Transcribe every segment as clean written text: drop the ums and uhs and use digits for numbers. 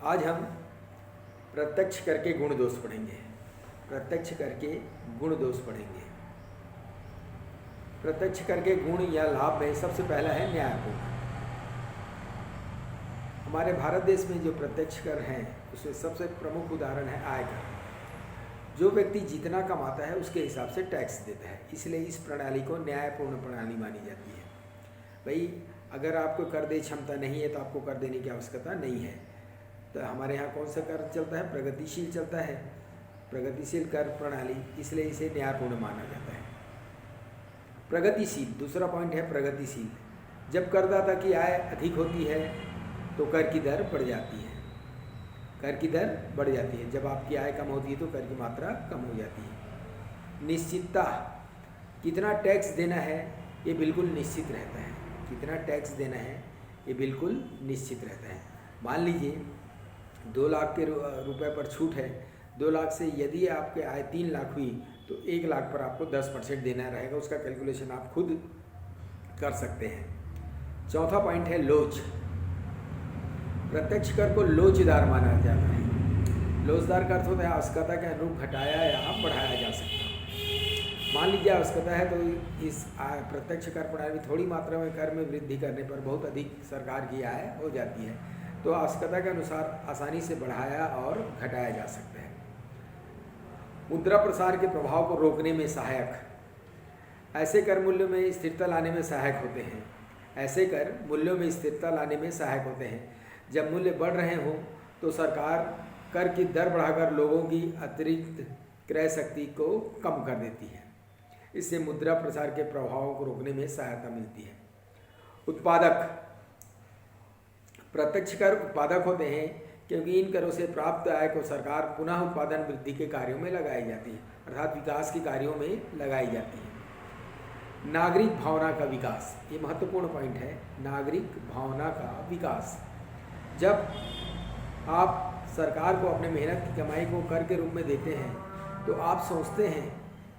आज हम प्रत्यक्ष कर के गुण दोष पढ़ेंगे। प्रत्यक्ष कर के गुण दोष पढ़ेंगे। प्रत्यक्ष कर के गुण या लाभ में सबसे पहला है न्यायपूर्ण। हमारे भारत देश में जो प्रत्यक्ष कर हैं उसमें सबसे प्रमुख उदाहरण है आयकर। जो व्यक्ति जितना कमाता है उसके हिसाब से टैक्स देता है, इसलिए इस प्रणाली को न्यायपूर्ण प्रणाली मानी जाती है। भाई अगर आपको कर दे क्षमता नहीं है तो आपको कर देने की आवश्यकता नहीं है। तो हमारे यहाँ कौन सा कर चलता है? प्रगतिशील चलता है, प्रगतिशील कर प्रणाली, इसलिए इसे न्यायपूर्ण माना जाता है। प्रगतिशील, दूसरा पॉइंट है प्रगतिशील। जब करदाता की आय अधिक होती है तो कर की दर बढ़ जाती है। कर की दर बढ़ जाती है। जब आपकी आय कम होती है तो कर की मात्रा कम हो जाती है। निश्चितता, कितना टैक्स देना है ये बिल्कुल निश्चित रहता है। कितना टैक्स देना है ये बिल्कुल निश्चित रहता है। मान लीजिए 2 लाख के रुपए पर छूट है। 2 लाख से यदि आपके आय 3 लाख हुई तो 1 लाख पर आपको 10% देना रहेगा। उसका कैलकुलेशन आप खुद कर सकते हैं। चौथा पॉइंट है लोच। प्रत्यक्ष कर को लोचदार माना जाता है। लोचदार का अर्थ होता है आवश्यकता के अनुरूप घटाया या बढ़ाया जा सकता है। मान लीजिए आवश्यकता है तो इस प्रत्यक्ष कर प्रणाली में थोड़ी मात्रा में कर में वृद्धि करने पर बहुत अधिक सरकार की आय हो जाती है, तो आवश्यकता के अनुसार आसानी से बढ़ाया और घटाया जा सकता है। मुद्रा प्रसार के प्रभाव को रोकने में सहायक, ऐसे कर मूल्यों में स्थिरता लाने में सहायक होते हैं। ऐसे कर मूल्यों में स्थिरता लाने में सहायक होते हैं। जब मूल्य बढ़ रहे हों तो सरकार कर की दर बढ़ाकर लोगों की अतिरिक्त क्रय शक्ति को कम कर देती है। इससे मुद्रा प्रसार के प्रभावों को रोकने में सहायता मिलती है। उत्पादक, प्रत्यक्ष कर उत्पादक होते हैं क्योंकि इन करों से प्राप्त आय को सरकार पुनः उत्पादन वृद्धि के कार्यों में लगाई जाती है, अर्थात विकास के कार्यों में लगाई जाती है। नागरिक भावना का विकास, ये महत्वपूर्ण पॉइंट है। नागरिक भावना का विकास, जब आप सरकार को अपने मेहनत की कमाई को कर के रूप में देते हैं तो आप सोचते हैं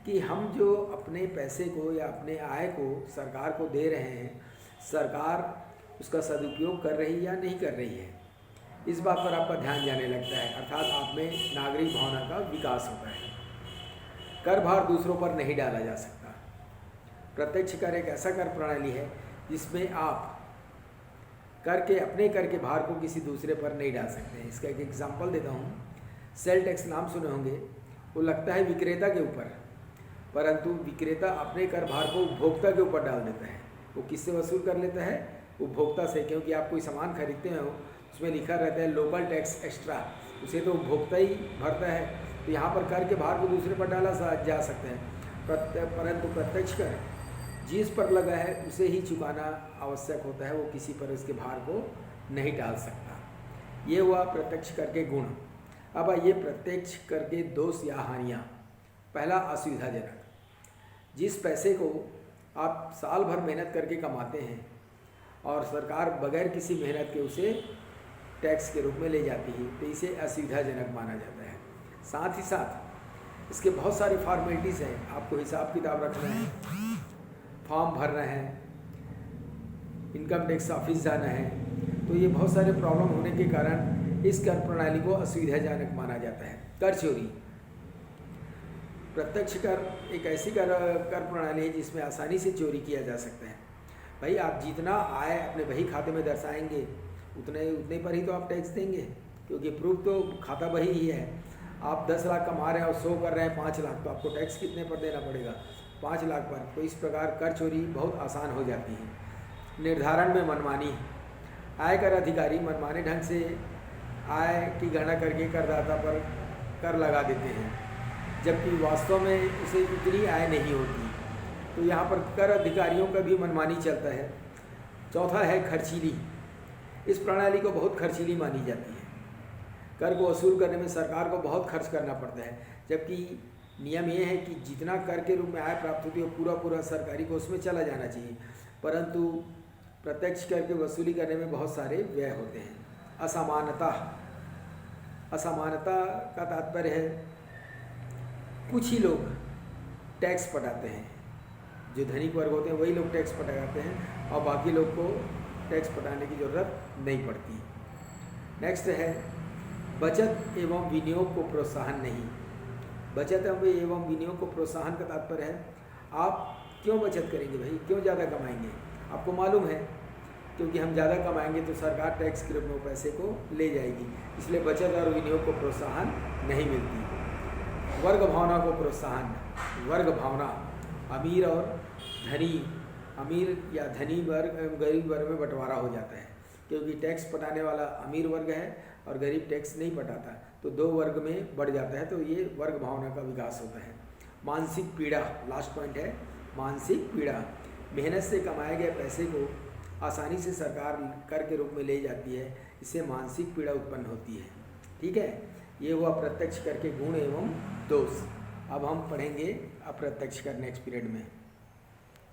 कि हम जो अपने पैसे को या अपने आय को सरकार को दे रहे हैं, सरकार उसका सदुपयोग कर रही है या नहीं कर रही है। इस बात पर आपका ध्यान जाने लगता है, अर्थात आप में नागरिक भावना का विकास होता है। कर भार दूसरों पर नहीं डाला जा सकता। प्रत्यक्ष कर एक ऐसा कर प्रणाली है जिसमें आप अपने कर के भार को किसी दूसरे पर नहीं डाल सकते हैं। इसका एक एग्जाम्पल देता हूँ। सेल टैक्स नाम सुने होंगे, वो लगता है विक्रेता के ऊपर, परंतु विक्रेता अपने कर भार को उपभोक्ता के ऊपर डाल देता है। वो किससे वसूल कर लेता है? उपभोक्ता से, क्योंकि आप कोई सामान खरीदते हो उसमें लिखा रहता है लोकल टैक्स एक्स्ट्रा, उसे तो उपभोक्ता ही भरता है। तो यहाँ पर कर के भार को दूसरे पर डाला जा सकता है, परंतु प्रत्यक्ष कर जिस पर लगा है उसे ही चुकाना आवश्यक होता है। वो किसी पर इसके भार को नहीं डाल सकता। ये हुआ प्रत्यक्ष कर के गुण। अब आइए प्रत्यक्ष कर के दोष या हानियाँ। पहला, असुविधाजनक। जिस पैसे को आप साल भर मेहनत करके कमाते हैं और सरकार बगैर किसी मेहनत के उसे टैक्स के रूप में ले जाती है तो इसे असुविधाजनक माना जाता है। साथ ही साथ इसके बहुत सारे फॉर्मेलिटीज़ हैं। आपको हिसाब किताब रखना है, फॉर्म भरना है, इनकम टैक्स ऑफिस जाना है, तो ये बहुत सारे प्रॉब्लम होने के कारण इस कर प्रणाली को असुविधाजनक माना जाता है। कर चोरी, प्रत्यक्ष कर एक ऐसी कर प्रणाली है जिसमें आसानी से चोरी किया जा सकता है। भाई आप जितना आय अपने बही खाते में दर्शाएंगे उतने पर ही तो आप टैक्स देंगे, क्योंकि प्रूफ तो खाता बही ही है। आप 10 लाख कमा रहे हैं और 100 कर रहे हैं 5 लाख, तो आपको टैक्स कितने पर देना पड़ेगा? 5 लाख पर। तो इस प्रकार कर चोरी बहुत आसान हो जाती है। निर्धारण में मनमानी, आयकर अधिकारी मनमाने ढंग से आय की गणना करके करदाता पर कर लगा देते हैं, जबकि वास्तव में उसे इतनी आय नहीं होती। तो यहाँ पर कर अधिकारियों का भी मनमानी चलता है। चौथा है खर्चीली। इस प्रणाली को बहुत खर्चीली मानी जाती है। कर को वसूल करने में सरकार को बहुत खर्च करना पड़ता है, जबकि नियम ये है कि जितना कर के रूप में आय प्राप्त होती है वो पूरा सरकारी को उसमें चला जाना चाहिए, परंतु प्रत्यक्ष कर के वसूली करने में बहुत सारे व्यय होते हैं। असमानता, असमानता का तात्पर्य है कुछ ही लोग टैक्स पटाते हैं, जो धनिक वर्ग होते हैं वही लोग टैक्स पटाते हैं और बाकी लोग को टैक्स पटाने की ज़रूरत नहीं पड़ती। नेक्स्ट है बचत एवं विनियोग को प्रोत्साहन नहीं। बचत एवं विनियोग को प्रोत्साहन का तात्पर्य है आप क्यों बचत करेंगे भाई, क्यों ज़्यादा कमाएंगे? आपको मालूम है क्योंकि हम ज़्यादा कमाएंगे तो सरकार टैक्स के रूप में पैसे को ले जाएगी, इसलिए बचत और विनियोग को प्रोत्साहन नहीं मिलती। वर्ग भावना को प्रोत्साहन, वर्ग भावना अमीर और धनी, अमीर या धनी वर्ग गरीब वर्ग में बंटवारा हो जाता है, क्योंकि टैक्स पटाने वाला अमीर वर्ग है और गरीब टैक्स नहीं पटाता, तो दो वर्ग में बढ़ जाता है, तो ये वर्ग भावना का विकास होता है। मानसिक पीड़ा, लास्ट पॉइंट है मानसिक पीड़ा। मेहनत से कमाए गए पैसे को आसानी से सरकार कर के रूप में ले जाती है, इससे मानसिक पीड़ा उत्पन्न होती है। ठीक है, ये हुआ अप्रत्यक्ष कर के गुण एवं दोष। अब हम पढ़ेंगे अप्रत्यक्ष कर नेक्स्ट पीरियड में।